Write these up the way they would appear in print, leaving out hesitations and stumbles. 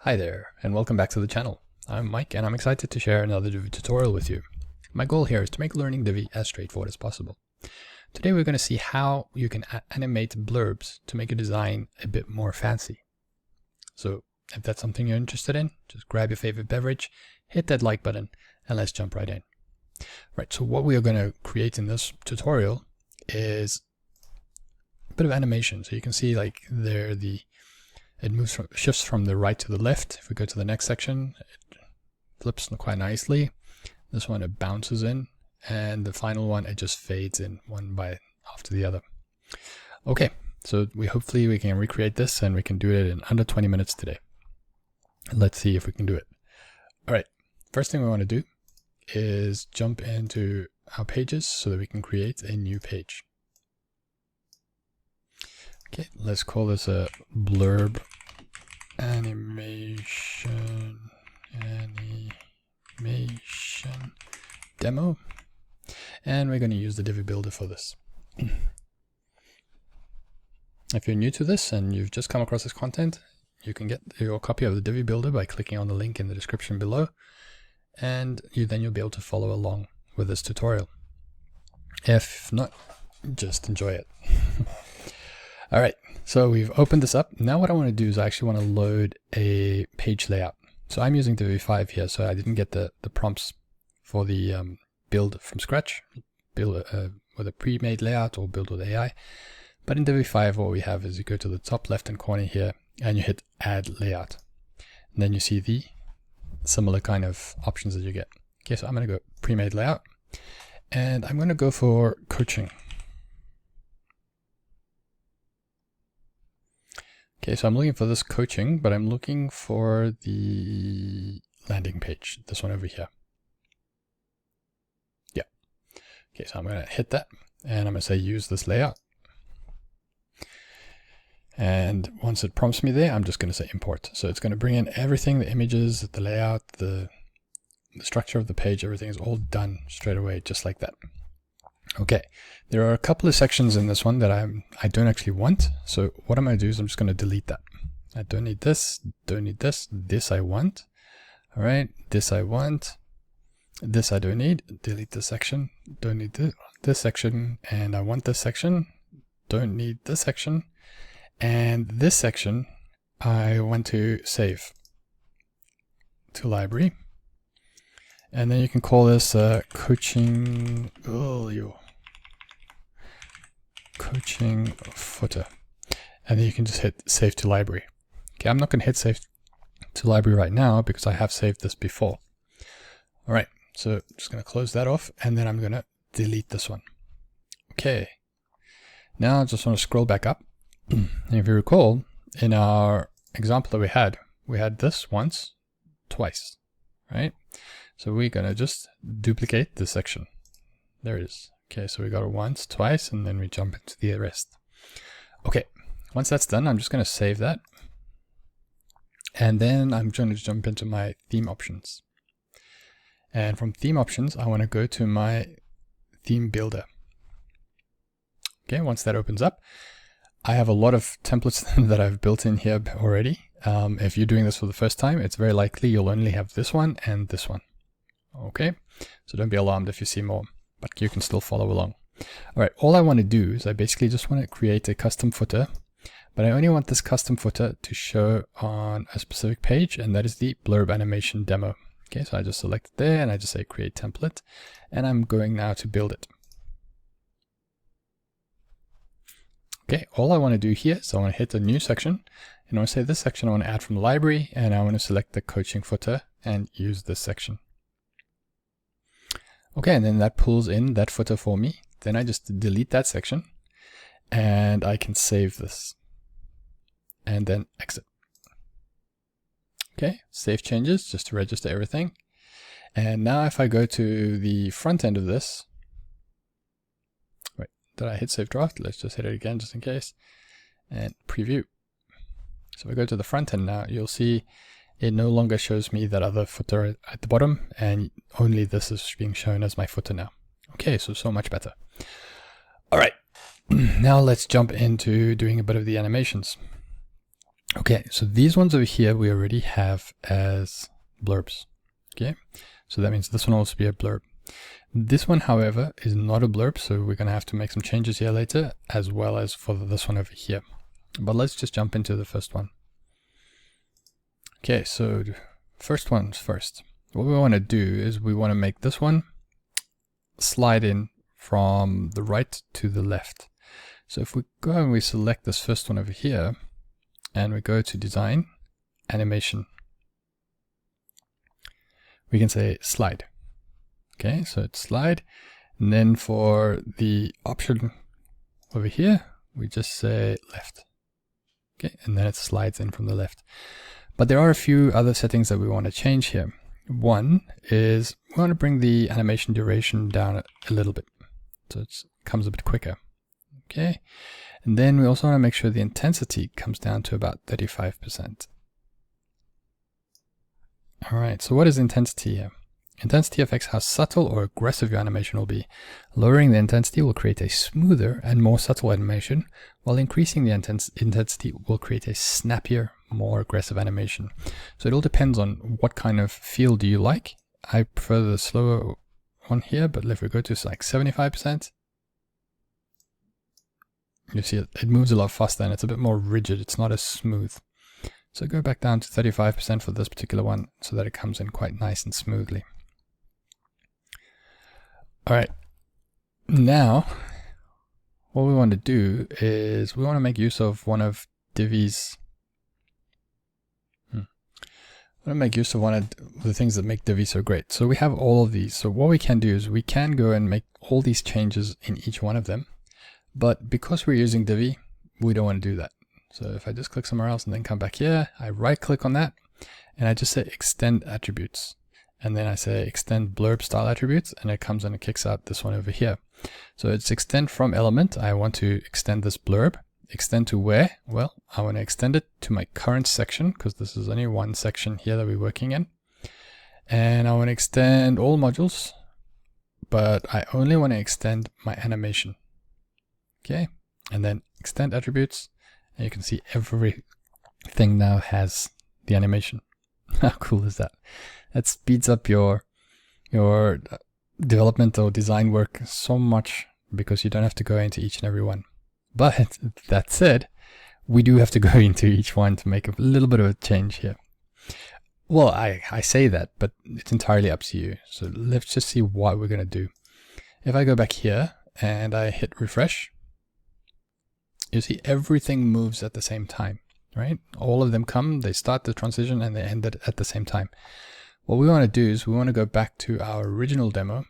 Hi there, and welcome back to the channel. I'm Mike, and I'm excited to share another Divi tutorial with you. My goal here is to make learning Divi as straightforward as possible. Today we're going to see how you can animate blurbs to make your design a bit more fancy. So if that's something you're interested in, just grab your favorite beverage, hit that like button, and let's jump right in. Right, so what we are going to create in this tutorial is a bit of animation. So you can see like there it shifts from the right to the left. If we go to the next section, it flips quite nicely. This one, it bounces in, and the final one, it just fades in one by after the other. Okay, so hopefully we can recreate this, and we can do it in under 20 minutes today. Let's see if we can do it. All right, first thing we want to do is jump into our pages so that we can create a new page. Okay, let's call this a blurb animation demo, and we're going to use the Divi builder for this. If you're new to this and you've just come across this content, you can get your copy of the Divi builder by clicking on the link in the description below, and then you'll be able to follow along with this tutorial. If not, just enjoy it. All right, so we've opened this up. Now what I want to do is I actually want to load a page layout. So I'm using Divi 5 here, so I didn't get the prompts for the build from scratch, build with a pre-made layout or build with AI. But in Divi 5, what we have is you go to the top left-hand corner here, and you hit Add Layout. And then you see the similar kind of options that you get. Okay, so I'm going to go pre-made layout, and I'm going to go for coaching. Okay, so I'm looking for this coaching, but I'm looking for the landing page, this one over here. Yeah. Okay, so I'm going to hit that, and I'm going to say use this layout. And once it prompts me there, I'm just going to say import. So it's going to bring in everything, the images, the layout, the structure of the page, everything is all done straight away, just like that. Okay, there are a couple of sections in this one that I don't actually want. So what I'm going to do is I'm just going to delete that. I don't need this, don't need this, this I want. All right, this I want, this I don't need, delete this section, don't need this section, and I want this section, don't need this section, and this section I want to save to library. And then you can call this coaching footer, and then you can just hit save to library. Okay, I'm not going to hit save to library right now because I have saved this before. All right, so I'm just going to close that off, and then I'm going to delete this one. Okay, now I just want to scroll back up. And if you recall, in our example that we had this once, twice, right? So we're going to just duplicate this section. There it is. Okay, so we got it once, twice, and then we jump into the rest. Okay, once that's done, I'm just going to save that. And then I'm going to jump into my theme options. And from theme options, I want to go to my theme builder. Okay, once that opens up, I have a lot of templates that I've built in here already. If you're doing this for the first time, it's very likely you'll only have this one and this one. Okay, so don't be alarmed if you see more, but you can still follow along. All right, all I want to do is I basically just want to create a custom footer, but I only want this custom footer to show on a specific page, and that is the blurb animation demo. Okay, so I just select it there, and I just say create template, and I'm going now to build it. Okay, all I want to do here is I want to hit a new section, and I want to say this section I want to add from the library, and I want to select the coaching footer and use this section. Okay, and then that pulls in that footer for me. Then I just delete that section, and I can save this, and then exit. Okay, save changes just to register everything. And now if I go to the front end of this, wait, did I hit save draft? Let's just hit it again just in case, and preview. So if I go to the front end now, you'll see it no longer shows me that other footer at the bottom, and only this is being shown as my footer now. Okay, so much better. All right, now let's jump into doing a bit of the animations. Okay, so these ones over here we already have as blurbs. Okay, so that means this one will also be a blurb. This one, however, is not a blurb, so we're going to have to make some changes here later, as well as for this one over here. But let's just jump into the first one. Okay, so first one's first. What we want to do is we want to make this one slide in from the right to the left. So if we go and we select this first one over here, and we go to Design, Animation, we can say slide. Okay, so it's slide. And then for the option over here, we just say left. Okay, and then it slides in from the left. But there are a few other settings that we want to change here. One is we want to bring the animation duration down a little bit, so it comes a bit quicker. Okay, and then we also want to make sure the intensity comes down to about 35%. All right, so what is intensity here? Intensity affects how subtle or aggressive your animation will be. Lowering the intensity will create a smoother and more subtle animation, while increasing the intensity will create a snappier, more aggressive animation. So it all depends on what kind of feel do you like. I prefer the slower one here, but if we go to like 75%, you see it moves a lot faster and it's a bit more rigid. It's not as smooth. So go back down to 35% for this particular one so that it comes in quite nice and smoothly. All right, now what we want to do is we want to make use of one of Divi's one of the things that make Divi so great. So we have all of these. So what we can do is we can go and make all these changes in each one of them. But because we're using Divi, we don't want to do that. So if I just click somewhere else and then come back here, I right click on that and I just say extend attributes. And then I say extend blurb style attributes, and it comes and it kicks out this one over here. So it's extend from element. I want to extend this blurb. Extend to where? Well, I want to extend it to my current section, because this is only one section here that we're working in. And I want to extend all modules, but I only want to extend my animation. Okay, and then extend attributes, and you can see everything now has the animation. How cool is that? That speeds up your development or design work so much, because you don't have to go into each and every one. But that said, we do have to go into each one to make a little bit of a change here. Well, I say that, but it's entirely up to you. So let's just see what we're going to do. If I go back here and I hit refresh, you see everything moves at the same time, right? All of them come, they start the transition and they end it at the same time. What we want to do is we want to go back to our original demo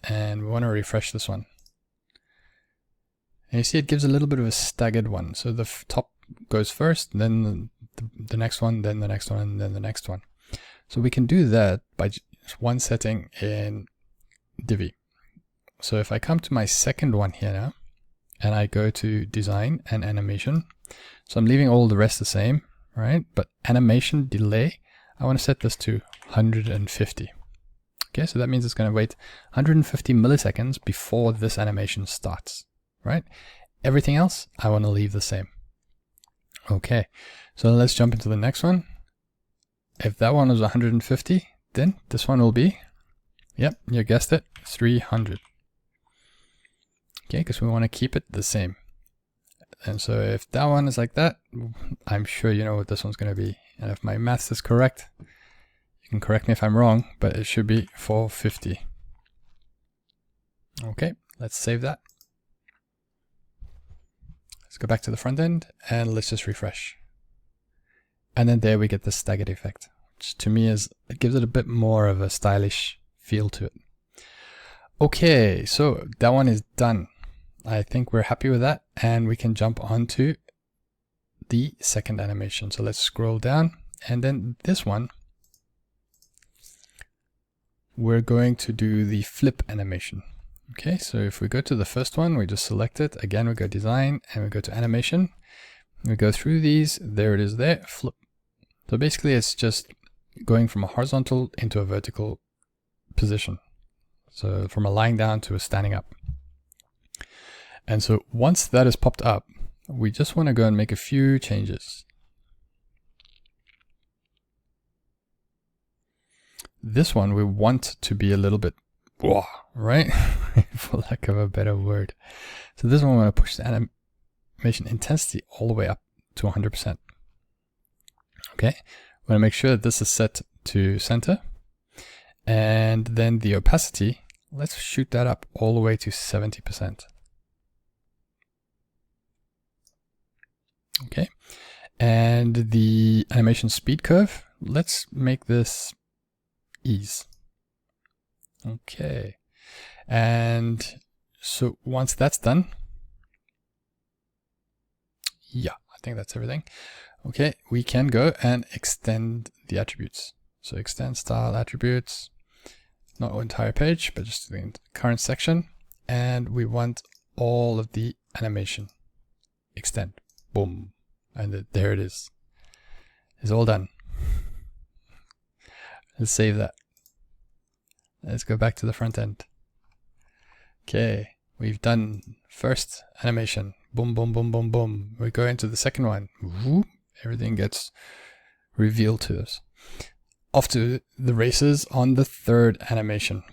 and we want to refresh this one. And you see it gives a little bit of a staggered one. So the top goes first, then the next one, then the next one, and then the next one. So we can do that by just one setting in Divi. So if I come to my second one here now, and I go to design and animation, so I'm leaving all the rest the same, right? But animation delay, I want to set this to 150. Okay, so that means it's going to wait 150 milliseconds before this animation starts, right? Everything else, I want to leave the same. Okay, so let's jump into the next one. If that one was 150, then this one will be, yep, you guessed it, 300. Okay, because we want to keep it the same. And so if that one is like that, I'm sure you know what this one's going to be. And if my maths is correct, you can correct me if I'm wrong, but it should be 450. Okay, let's save that. Let's go back to the front end and let's just refresh. And then there we get the staggered effect, which to me is, it gives it a bit more of a stylish feel to it. Okay, so that one is done. I think we're happy with that, and we can jump on to the second animation. So let's scroll down, and then this one, we're going to do the flip animation. Okay, so if we go to the first one, we just select it. Again, we go design, and we go to animation. We go through these, there it is there, flip. So basically it's just going from a horizontal into a vertical position. So from a lying down to a standing up. And so once that is popped up, we just want to go and make a few changes. This one we want to be a little bit wah, right? For lack of a better word. So this one we want to push the animation intensity all the way up to 100%. Okay, we want to make sure that this is set to center. And then the opacity, let's shoot that up all the way to 70%. Okay, and the animation speed curve, let's make this ease. Okay, and so once that's done, yeah, I think that's everything. Okay, we can go and extend the attributes. So extend style attributes, not entire page, but just the current section. And we want all of the animation. Extend. Boom. And there it is. It's all done. Let's save that. Let's go back to the front end. Okay, we've done first animation. Boom, boom, boom, boom, boom. We go into the second one. Whoop. Everything gets revealed to us. Off to the races on the third animation.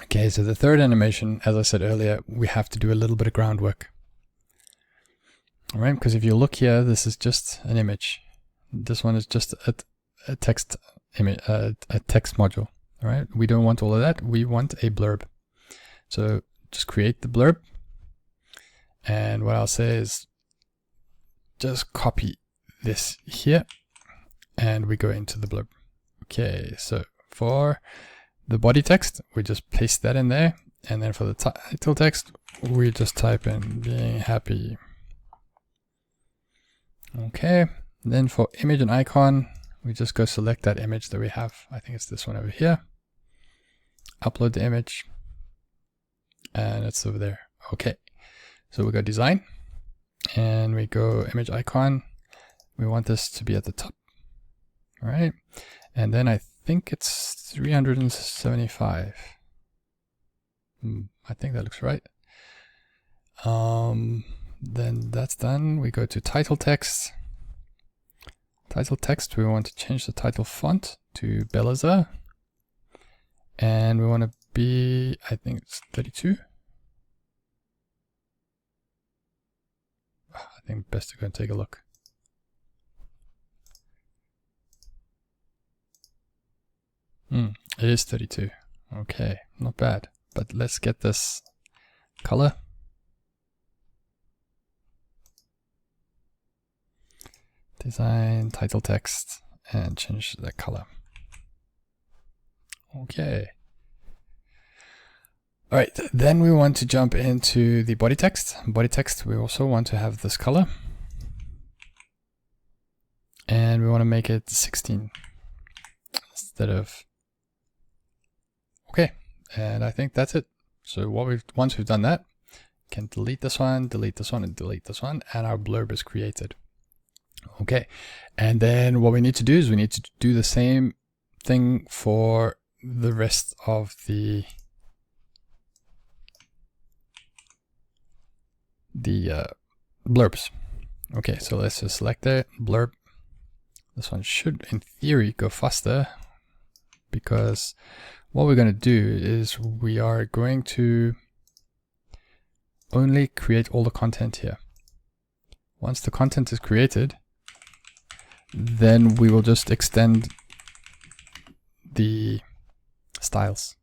Okay, so the third animation, as I said earlier, we have to do a little bit of groundwork. All right, because if you look here, this is just an image. This one is just a text image, a text module. All right, we don't want all of that. We want a blurb. So just create the blurb. And what I'll say is just copy this here and we go into the blurb. Okay, so for the body text, we just paste that in there. And then for the title text, we just type in being happy. Okay, then for image and icon, we just go select that image that we have. I think it's this one over here. Upload the image. And it's over there. Okay, so we go design. And we go image icon. We want this to be at the top. All right. And then I think it's 375. I think that looks right. Then that's done. We go to title text. Title text, we want to change the title font to Beliza. And we want to be, I think it's 32. I think best to go and take a look. It is 32. Okay, not bad. But let's get this color. Design, title text, and change the color. Okay. All right, then we want to jump into the body text. Body text, we also want to have this color. And we want to make it 16 instead of, okay. And I think that's it. So once we've done that, we can delete this one, and delete this one, and our blurb is created. Okay, and then what we need to do is we need to do the same thing for the rest of the blurbs. Okay, so let's just select the blurb. This one should, in theory, go faster because what we're going to do is we are going to only create all the content here. Once the content is created, then we will just extend the styles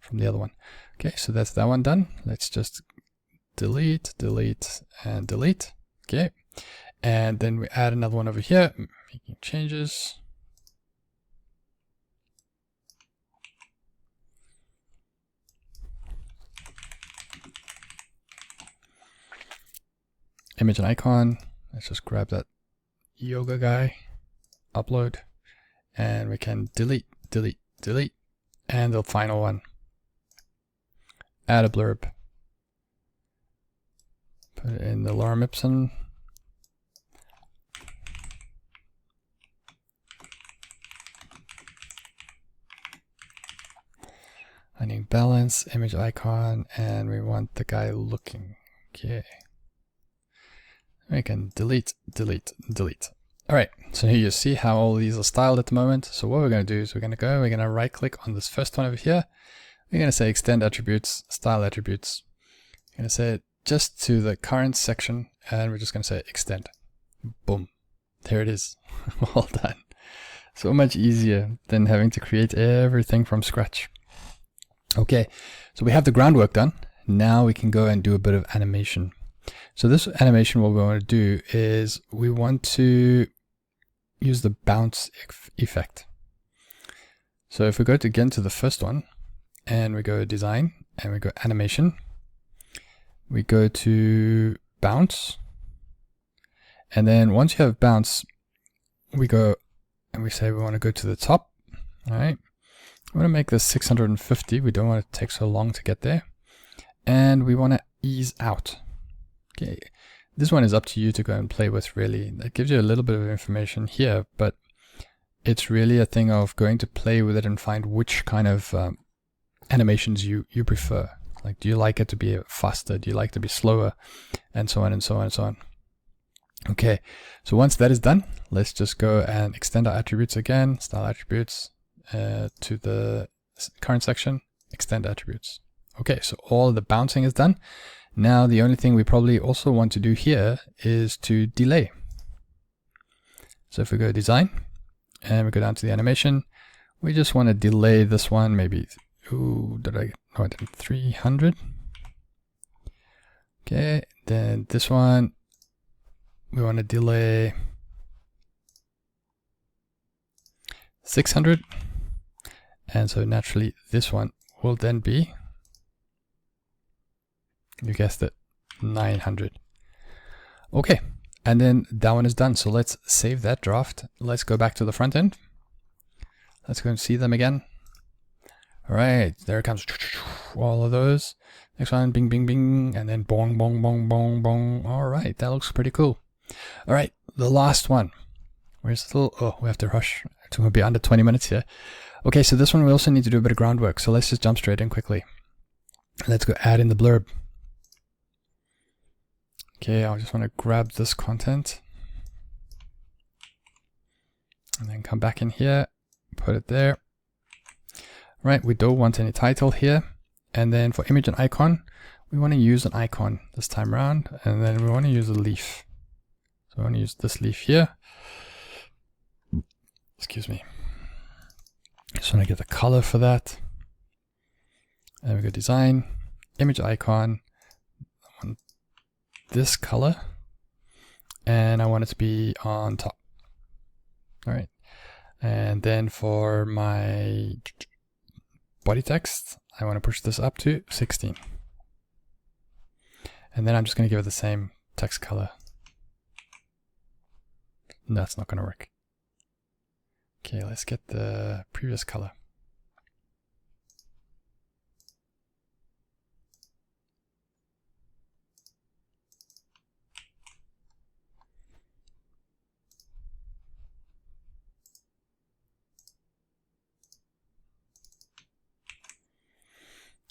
from the other one. Okay, so that's that one done. Let's just delete, delete, and delete. Okay, and then we add another one over here, making changes. Image and icon. Let's just grab that yoga guy, upload, and we can delete, delete, delete, and the final one. Add a blurb. Put it in the lorem ipsum. I need balance, image icon, and we want the guy looking. Okay. We can delete, delete, delete. All right, so here you see how all these are styled at the moment. So what we're going to do is we're going to right click on this first one over here. We're going to say extend attributes, style attributes. We're going to say it just to the current section, and we're just going to say extend. Boom. There it is. Well done. So much easier than having to create everything from scratch. Okay, so we have the groundwork done. Now we can go and do a bit of animation. So this animation, what we want to do is we want to use the bounce effect. So if we go again to the first one, and we go design, and we go animation, we go to bounce, and then once you have bounce, we go and we say we want to go to the top. All right, we want to make this 650. We don't want it to take so long to get there, and we want to ease out. Okay, this one is up to you to go and play with, really. That gives you a little bit of information here, but it's really a thing of going to play with it and find which kind of animations you prefer. Like, do you like it to be faster? Do you like it to be slower? And so on and so on and so on. Okay, so once that is done, let's just go and extend our attributes again, style attributes to the current section, extend attributes. Okay, so all the bouncing is done. Now the only thing we probably also want to do here is to delay. So if we go design and we go down to the animation, we just want to delay this one, maybe, ooh, I did 300. Okay, then this one, we want to delay 600. And so naturally this one will then be, you guessed it, 900. Okay, and then that one is done. So let's save that draft. Let's go back to the front end. Let's go and see them again. All right, there it comes. All of those. Next one, bing, bing, bing, and then bong, bong, bong, bong, bong. All right, that looks pretty cool. All right, the last one. Where's the little, oh, we have to rush. It's going to be under 20 minutes here. Okay, so this one we also need to do a bit of groundwork. So let's just jump straight in quickly. Let's go add in the blurb. Okay, I just want to grab this content and then come back in here, put it there. Right, we don't want any title here. And then for image and icon, we want to use an icon this time around, and then we want to use a leaf. So I want to use this leaf here. Excuse me. Just want to get the color for that. And we go design, image icon. I want this color, and I want it to be on top. All right. And then for my body text, I want to push this up to 16. And then I'm just going to give it the same text color. That's not going to work. Okay, let's get the previous color.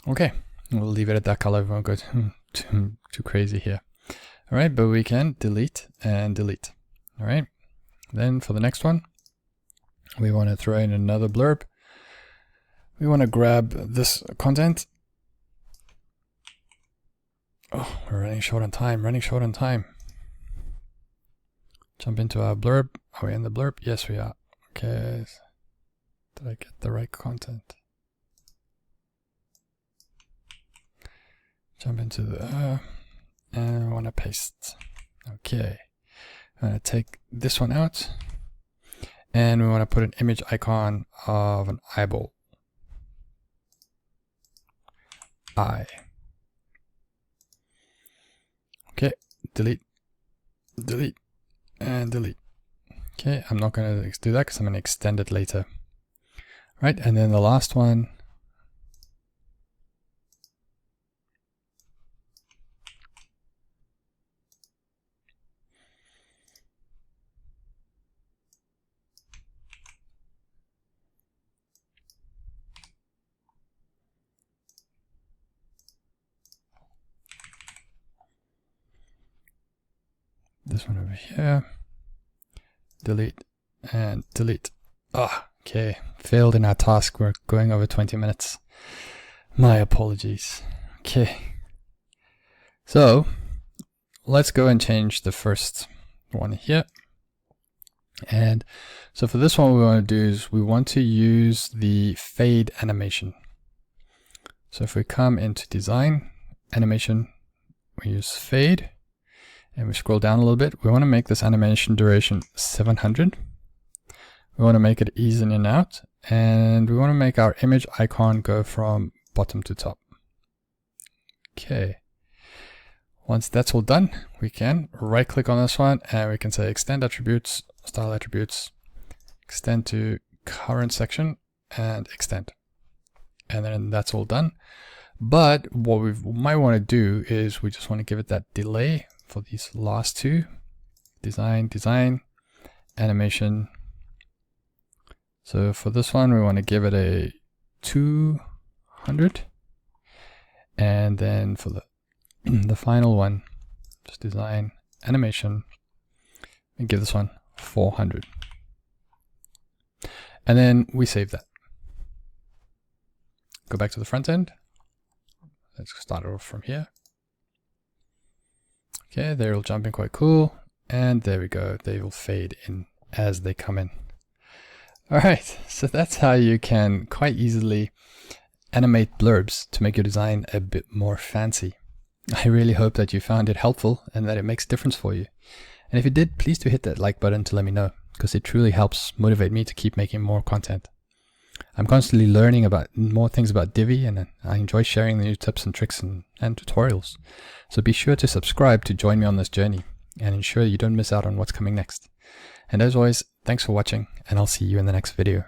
Okay, we'll leave it at that color. We won't go too crazy here. All right, but we can delete and delete. All right, then for the next one, we want to throw in another blurb. We want to grab this content. Oh, we're running short on time, Jump into our blurb. Are we in the blurb? Yes, we are. Okay, did I get the right content? Jump into the, and I want to paste. Okay, I'm going to take this one out, and we want to put an image icon of an eyeball. Eye. Okay, delete, delete, and delete. Okay, I'm not going to do that because I'm going to extend it later. Right, and then the last one. this one over here. Delete and delete. Ah, okay. Failed in our task. We're going over 20 minutes. My apologies. Okay. So let's go and change the first one here. And so for this one, what we want to do is we want to use the fade animation. So if we come into design, animation, we use fade, and we scroll down a little bit. We want to make this animation duration 700. We want to make it ease in and out, and we want to make our image icon go from bottom to top. Okay. Once that's all done, we can right click on this one and we can say extend attributes, style attributes, extend to current section and extend. And then that's all done. But what we might want to do is we just want to give it that delay for these last two. Design, design, animation. So for this one, we want to give it a 200. And then for the final one, just design, animation, and give this one 400. And then we save that. Go back to the front end. Let's start it off from here. Okay, they're all jumping quite cool. And there we go. They will fade in as they come in. All right, so that's how you can quite easily animate blurbs to make your design a bit more fancy. I really hope that you found it helpful and that it makes a difference for you. And if you did, please do hit that like button to let me know, because it truly helps motivate me to keep making more content. I'm constantly learning about more things about Divi, and I enjoy sharing the new tips and tricks and tutorials. So be sure to subscribe to join me on this journey and ensure you don't miss out on what's coming next. And as always, thanks for watching, and I'll see you in the next video.